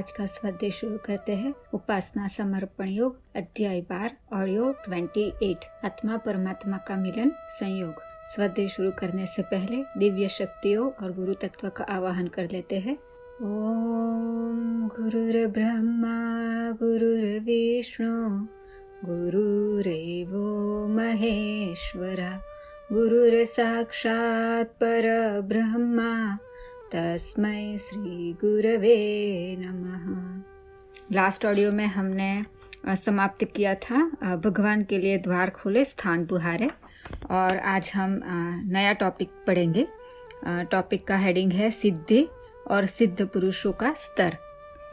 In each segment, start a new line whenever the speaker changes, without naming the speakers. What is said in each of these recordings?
आज का स्वाध्याय शुरू करते हैं। उपासना समर्पण योग अध्याय 12 ऑडियो 28 आत्मा परमात्मा का मिलन संयोग। स्वाध्याय शुरू करने से पहले दिव्य शक्तियों और गुरु तत्व का आवाहन कर लेते हैं। ओम गुरुर्ब्रह्मा गुरुर्विष्णु गुरुरेवो महेश्वरा गुरुर्साक्षात् परब्रह्मा तस्मै श्री गुरवे नमः। लास्ट ऑडियो में हमने समाप्त किया था भगवान के लिए द्वार खोले स्थान बुहारे, और आज हम नया टॉपिक पढ़ेंगे। टॉपिक का हेडिंग है सिद्धि और सिद्ध पुरुषों का स्तर।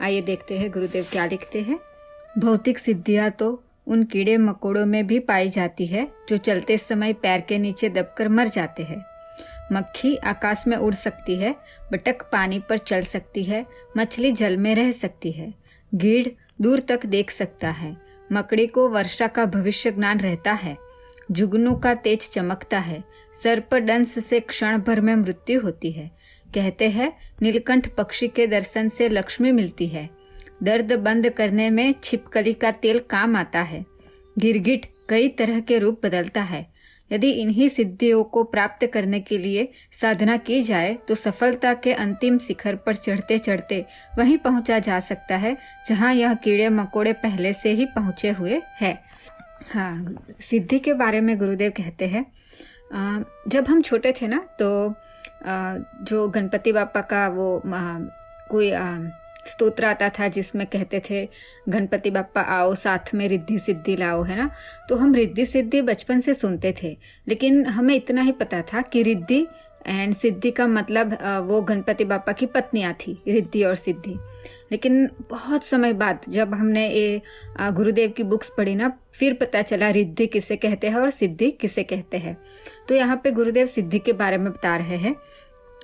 आइए देखते हैं गुरुदेव क्या लिखते हैं। भौतिक सिद्धियां तो उन कीड़े मकोड़ों में भी पाई जाती है जो चलते समय पैर के नीचे दबकर मर जाते हैं। मक्खी आकाश में उड़ सकती है, बतख पानी पर चल सकती है, मछली जल में रह सकती है, गीढ़ दूर तक देख सकता है, मकड़ी को वर्षा का भविष्य ज्ञान रहता है, जुगनू का तेज चमकता है, सर्पदंश से क्षण भर में मृत्यु होती है। कहते हैं नीलकंठ पक्षी के दर्शन से लक्ष्मी मिलती है। दर्द बंद करने में छिपकली का तेल काम आता है। गिरगिट कई तरह के रूप बदलता है। यदि इन्हीं सिद्धियों को प्राप्त करने के लिए साधना की जाए तो सफलता के अंतिम शिखर पर चढ़ते चढ़ते वहीं पहुंचा जा सकता है जहां यह कीड़े मकोड़े पहले से ही पहुंचे हुए हैं। हाँ, सिद्धि के बारे में गुरुदेव कहते हैं जब हम छोटे थे ना तो जो गणपति बापा का वो कोई स्तोत्र आता था जिसमें कहते थे गणपति बापा आओ साथ में रिद्धि सिद्धि लाओ, है ना। तो हम रिद्धि सिद्धि बचपन से सुनते थे, लेकिन हमें इतना ही पता था कि रिद्धि एंड सिद्धि का मतलब वो गणपति बापा की पत्नियां थी, रिद्धि और सिद्धि। लेकिन बहुत समय बाद जब हमने ये गुरुदेव की बुक्स पढ़ी ना, फिर पता चला रिद्धि किसे कहते हैं और सिद्धि किसे कहते हैं। तो यहाँ पे गुरुदेव सिद्धि के बारे में बता रहे हैं।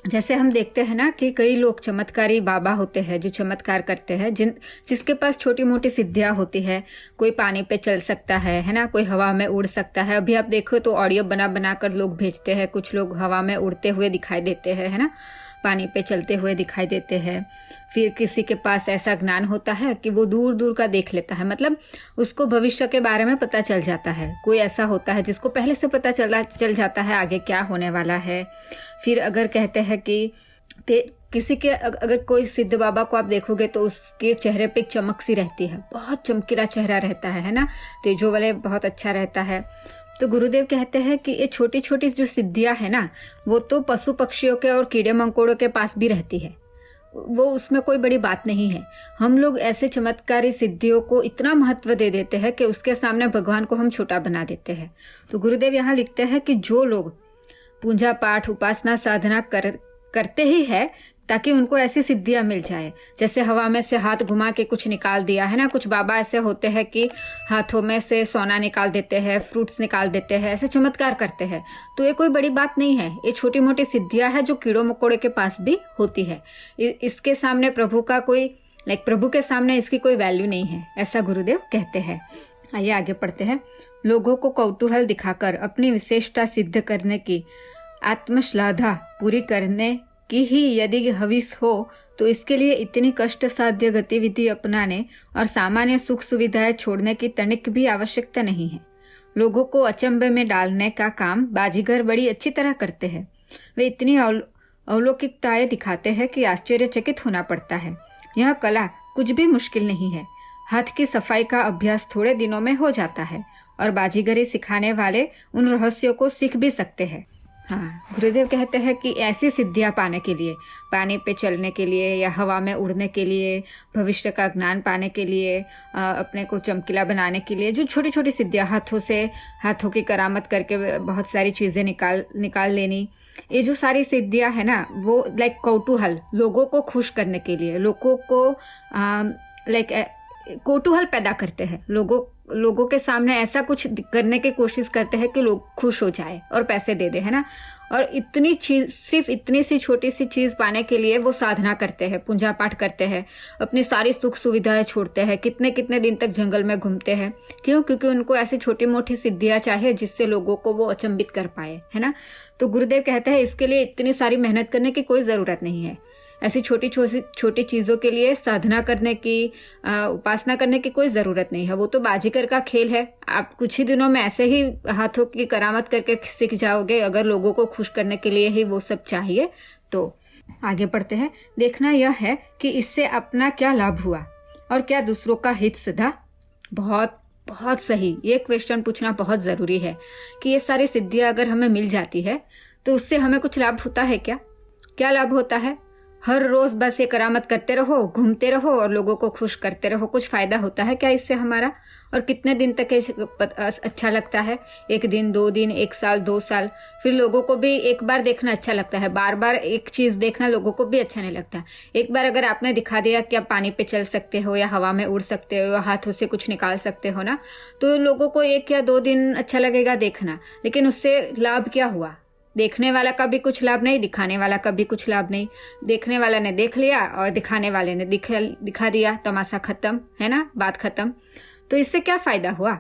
जैसे हम देखते हैं ना कि कई लोग चमत्कारी बाबा होते हैं जो चमत्कार करते हैं, जिसके पास छोटी मोटी सिद्धियां होती है। कोई पानी पे चल सकता है ना, कोई हवा में उड़ सकता है। अभी आप देखो तो ऑडियो बना कर लोग भेजते हैं। कुछ लोग हवा में उड़ते हुए दिखाई देते हैं, है ना, पानी पे चलते हुए दिखाई देते हैं। फिर किसी के पास ऐसा ज्ञान होता है कि वो दूर दूर का देख लेता है, मतलब उसको भविष्य के बारे में पता चल जाता है। कोई ऐसा होता है जिसको पहले से पता चल जाता है आगे क्या होने वाला है। फिर अगर कहते हैं कि किसी के अगर कोई सिद्ध बाबा को आप देखोगे तो उसके चेहरे पे एक चमक सी रहती है, बहुत चमकीला चेहरा रहता है ना, तेजो वाले बहुत अच्छा रहता है। तो गुरुदेव कहते हैं कि ये छोटी छोटी जो सिद्धियां है ना, वो तो पशु पक्षियों के और कीड़े मकोड़ों के पास भी रहती है, वो उसमें कोई बड़ी बात नहीं है। हम लोग ऐसे चमत्कारी सिद्धियों को इतना महत्व दे देते हैं कि उसके सामने भगवान को हम छोटा बना देते हैं। तो गुरुदेव यहाँ लिखते हैं कि जो लोग पूजा पाठ उपासना साधना करते ही है ताकि उनको ऐसी सिद्धियां मिल जाए, जैसे हवा में से हाथ घुमा के कुछ निकाल दिया, है ना। कुछ बाबा ऐसे होते हैं कि हाथों में से सोना निकाल देते हैं, फ्रूट्स निकाल देते हैं, ऐसे चमत्कार करते हैं। तो ये कोई बड़ी बात नहीं है, ये छोटी मोटी सिद्धियां है जो कीड़ों मकोड़े के पास भी होती है। इसके सामने प्रभु के सामने इसकी कोई वैल्यू नहीं है, ऐसा गुरुदेव कहते हैं। आइए आगे पढ़ते हैं। लोगों को कौतूहल दिखाकर अपनी विशेषता सिद्ध करने की आत्मश्लाघा पूरी करने की ही यदि हविस हो तो इसके लिए इतनी कष्ट साध्य गतिविधि अपनाने और सामान्य सुख सुविधाएं छोड़ने की तनिक भी आवश्यकता नहीं है। लोगों को अचंभे में डालने का काम बाजीगर बड़ी अच्छी तरह करते हैं। वे इतनी अलौकिकताएं दिखाते हैं कि आश्चर्यचकित होना पड़ता है। यह कला कुछ भी मुश्किल नहीं है। हाथ की सफाई का अभ्यास थोड़े दिनों में हो जाता है और बाजीगरी सिखाने वाले उन रहस्यों को सीख भी सकते हैं। हाँ, गुरुदेव कहते हैं कि ऐसी सिद्धियां पाने के लिए, पानी पे चलने के लिए या हवा में उड़ने के लिए, भविष्य का ज्ञान पाने के लिए, अपने को चमकीला बनाने के लिए, जो छोटी छोटी सिद्धियां, हाथों की करामत करके बहुत सारी चीजें निकाल लेनी, ये जो सारी सिद्धियां है ना, वो कौतूहल, लोगों को खुश करने के लिए, लोगों को कौतूहल पैदा करते हैं। लोगों के सामने ऐसा कुछ करने की कोशिश करते हैं कि लोग खुश हो जाए और पैसे दे दे, है ना। और सिर्फ इतनी सी छोटी सी चीज पाने के लिए वो साधना करते हैं, पूजा पाठ करते हैं, अपनी सारी सुख सुविधाएं छोड़ते हैं, कितने कितने दिन तक जंगल में घूमते हैं। क्यों? क्योंकि उनको ऐसी छोटी मोटी सिद्धियां चाहिए जिससे लोगों को वो अचंभित कर पाए, है ना। तो गुरुदेव कहते हैं इसके लिए इतनी सारी मेहनत करने की कोई जरूरत नहीं है। ऐसी छोटी छोटी चीज़ों के लिए साधना करने की, उपासना करने की कोई ज़रूरत नहीं है। वो तो बाजीगर का खेल है। आप कुछ ही दिनों में ऐसे ही हाथों की करामत करके सीख जाओगे, अगर लोगों को खुश करने के लिए ही वो सब चाहिए तो। आगे बढ़ते हैं। देखना यह है कि इससे अपना क्या लाभ हुआ और क्या दूसरों का हित सधा। बहुत बहुत सही, ये क्वेश्चन पूछना बहुत ज़रूरी है कि ये सारी सिद्धियाँ अगर हमें मिल जाती है तो उससे हमें कुछ लाभ होता है क्या? क्या लाभ होता है? हर रोज़ बस ये करामत करते रहो, घूमते रहो और लोगों को खुश करते रहो, कुछ फ़ायदा होता है क्या इससे हमारा? और कितने दिन तक अच्छा लगता है? 1 दिन, 2 दिन, 1 साल, 2 साल। फिर लोगों को भी एक बार देखना अच्छा लगता है, बार बार एक चीज़ देखना लोगों को भी अच्छा नहीं लगता। एक बार अगर आपने दिखा दिया कि आप पानी पे चल सकते हो या हवा में उड़ सकते हो या हाथों से कुछ निकाल सकते हो ना, तो लोगों को 1 या 2 दिन अच्छा लगेगा देखना, लेकिन उससे लाभ क्या हुआ? देखने वाला का भी कुछ लाभ नहीं, दिखाने वाला का भी कुछ लाभ नहीं। देखने वाला ने देख लिया और दिखाने वाले ने दिखा दिया, तमाशा खत्म, है ना, बात खत्म। तो इससे क्या फायदा हुआ?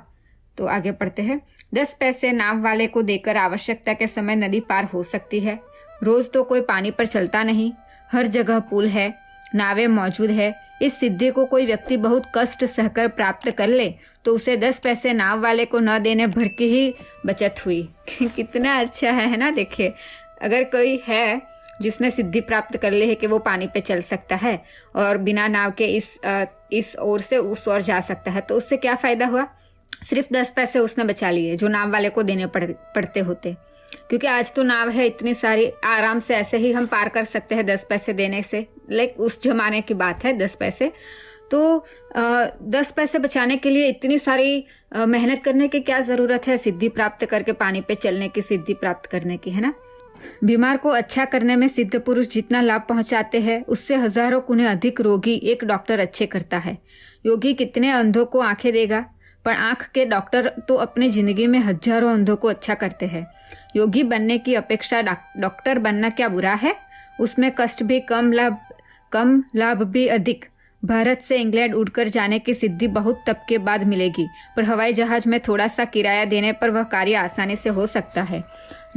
तो आगे पढ़ते हैं। 10 पैसे नाव वाले को देकर आवश्यकता के समय नदी पार हो सकती है। रोज तो कोई पानी पर चलता नहीं, हर जगह पुल है, नावें मौजूद है। इस सिद्धि को कोई व्यक्ति बहुत कष्ट सहकर प्राप्त कर ले तो उसे 10 पैसे नाव वाले को न देने भर की ही बचत हुई। कितना अच्छा है ना? देखिए, अगर कोई है जिसने सिद्धि प्राप्त कर ली है कि वो पानी पे चल सकता है और बिना नाव के इस ओर से उस ओर जा सकता है, तो उससे क्या फायदा हुआ? सिर्फ 10 पैसे उसने बचा लिए जो नाव वाले को देने पड़ते होते। क्योंकि आज तो नाव है इतनी सारी, आराम से ऐसे ही हम पार कर सकते हैं 10 पैसे देने से। उस जमाने की बात है 10 पैसे। तो 10 पैसे बचाने के लिए इतनी सारी मेहनत करने की क्या जरूरत है? सिद्धि प्राप्त करके पानी पे चलने की सिद्धि प्राप्त करने की, है ना। बीमार को अच्छा करने में सिद्ध पुरुष जितना लाभ पहुंचाते हैं उससे हजारों गुने अधिक रोगी एक डॉक्टर अच्छे करता है। योगी कितने अंधों को आंखें देगा, पर आंख के डॉक्टर तो अपनी जिंदगी में हजारों अंधों को अच्छा करते हैं। योगी बनने की अपेक्षा डॉक्टर बनना क्या बुरा है? उसमें कष्ट भी कम, लाभ भी अधिक। भारत से इंग्लैंड उड़कर जाने की सिद्धि बहुत तप के बाद मिलेगी, पर हवाई जहाज में थोड़ा सा किराया देने पर वह कार्य आसानी से हो सकता है।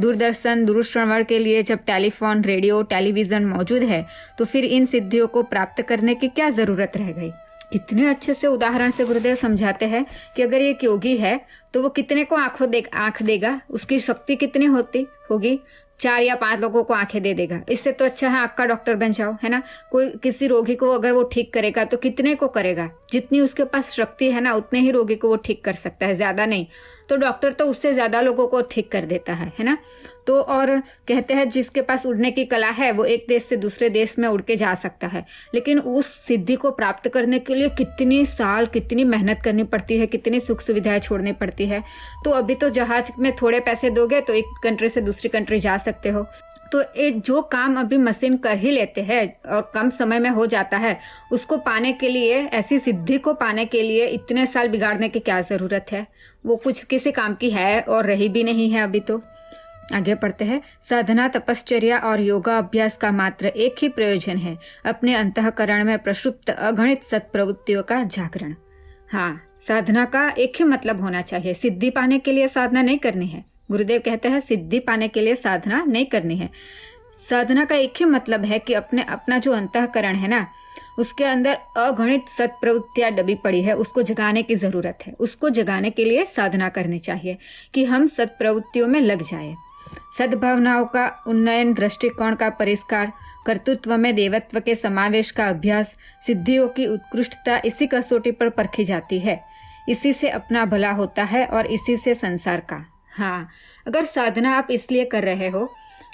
दूरदर्शन, दूरश्रवण के लिए जब टेलीफोन, रेडियो, टेलीविजन मौजूद है तो फिर इन सिद्धियों को प्राप्त करने की क्या जरूरत रह गई? कितने अच्छे से उदाहरण से गुरुदेव समझाते हैं कि अगर ये योगी है तो वो कितने को आंख देगा, उसकी शक्ति कितनी होगी? 4 या 5 लोगों को आंखें दे देगा। इससे तो अच्छा है आंख का डॉक्टर बन जाओ, है ना। कोई किसी रोगी को अगर वो ठीक करेगा तो कितने को करेगा? जितनी उसके पास शक्ति है ना, उतने ही रोगी को वो ठीक कर सकता है, ज्यादा नहीं। तो डॉक्टर तो उससे ज्यादा लोगों को ठीक कर देता है ना। तो और कहते हैं जिसके पास उड़ने की कला है वो एक देश से दूसरे देश में उड़ के जा सकता है, लेकिन उस सिद्धि को प्राप्त करने के लिए कितनी साल, कितनी मेहनत करनी पड़ती है, कितनी सुख सुविधाएं छोड़नी पड़ती है। तो अभी तो जहाज में थोड़े पैसे दोगे तो एक कंट्री से दूसरी कंट्री जा सकते हो। तो जो काम अभी मशीन कर ही लेते हैं और कम समय में हो जाता है, उसको पाने के लिए, ऐसी सिद्धि को पाने के लिए इतने साल बिगाड़ने की क्या जरूरत है? वो कुछ किसी काम की है और रही भी नहीं है अभी तो। आगे पढ़ते हैं। साधना, तपश्चर्या और योगा अभ्यास का मात्र एक ही प्रयोजन है, अपने अंतःकरण में प्रक्षुप्त अगणित सत्प्रवृत्तियों का जागरण। हाँ, साधना का एक ही मतलब होना चाहिए। सिद्धि पाने के लिए साधना नहीं करनी है। गुरुदेव कहते हैं सिद्धि पाने के लिए साधना नहीं करनी है। साधना का एक ही मतलब है कि अपना जो अंतःकरण है ना, उसके अंदर अगणित सत्प्रवृत्तियां दबी पड़ी है, उसको जगाने की जरूरत है। उसको जगाने के लिए साधना करनी चाहिए कि हम सत्प्रवृत्तियों में लग जाए। सद्भावनाओं का उन्नयन, दृष्टिकोण का परिष्कार, कर्तृत्व में देवत्व के समावेश का अभ्यास, सिद्धियों की उत्कृष्टता इसी कसौटी पर परखी जाती है। इसी से अपना भला होता है और इसी से संसार का। हाँ, अगर साधना आप इसलिए कर रहे हो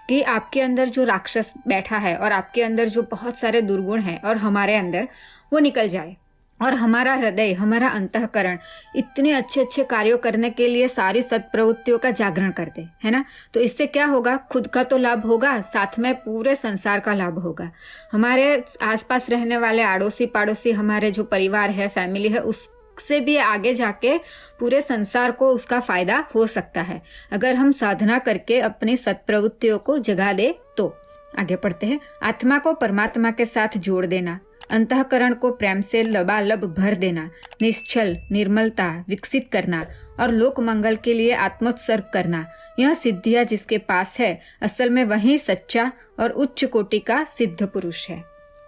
कि आपके अंदर जो राक्षस बैठा है और आपके अंदर जो बहुत सारे दुर्गुण है और हमारे अंदर, वो निकल जाए और हमारा हृदय, हमारा अंतःकरण इतने अच्छे अच्छे कार्यों करने के लिए सारी सत्प्रवृत्तियों का जागरण कर दे, है ना। तो इससे क्या होगा? खुद का तो लाभ होगा, साथ में पूरे संसार का लाभ होगा। हमारे आसपास रहने वाले आड़ोसी पाड़ोसी, हमारे जो परिवार है, फैमिली है, उससे भी आगे जाके पूरे संसार को उसका फायदा हो सकता है, अगर हम साधना करके अपनी सत्प्रवृत्तियों को जगा दे तो। आगे पढ़ते हैं। आत्मा को परमात्मा के साथ जोड़ देना, अंतःकरण को प्रेम से लबालब भर देना, निश्चल निर्मलता विकसित करना और लोक मंगल के लिए आत्मोत्सर्ग करना, यह सिद्धियां जिसके पास है, असल में वही सच्चा और उच्च कोटि का सिद्ध पुरुष है।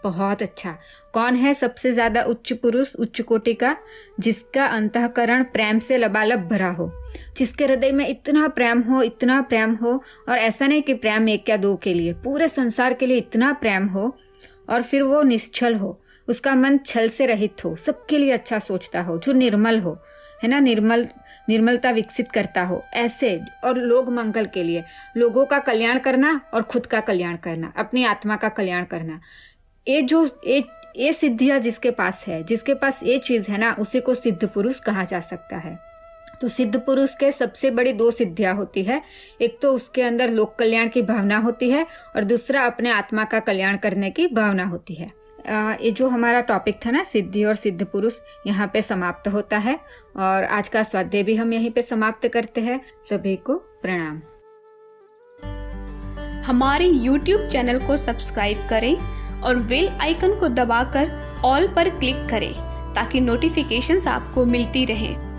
बहुत अच्छा। कौन है सबसे ज्यादा उच्च पुरुष, उच्च कोटि का? जिसका अंतःकरण प्रेम से लबालब भरा हो, जिसके हृदय में इतना प्रेम हो, इतना प्रेम हो। और ऐसा नहीं कि प्रेम एक या दो के लिए, पूरे संसार के लिए इतना प्रेम हो। और फिर वो निश्चल हो, उसका मन छल से रहित हो, सबके लिए अच्छा सोचता हो, जो निर्मल हो, है ना, निर्मलता विकसित करता हो ऐसे। और लोग मंगल के लिए, लोगों का कल्याण करना और खुद का कल्याण करना, अपनी आत्मा का कल्याण करना। ये सिद्धियां जिसके पास है, जिसके पास ये चीज है ना, उसी को सिद्ध पुरुष कहा जा सकता है। तो सिद्ध पुरुष के सबसे बड़ी दो सिद्धियां होती है। एक तो उसके अंदर लोक कल्याण की भावना होती है और दूसरा अपने आत्मा का कल्याण करने की भावना होती है। ये जो हमारा टॉपिक था ना, सिद्धि और सिद्ध पुरुष, यहाँ पे समाप्त होता है। और आज का स्वाध्याय भी हम यहीं पे समाप्त करते हैं। सभी को प्रणाम।
हमारे YouTube चैनल को सब्सक्राइब करें और बेल आइकन को दबाकर ऑल पर क्लिक करें ताकि नोटिफिकेशंस आपको मिलती रहें।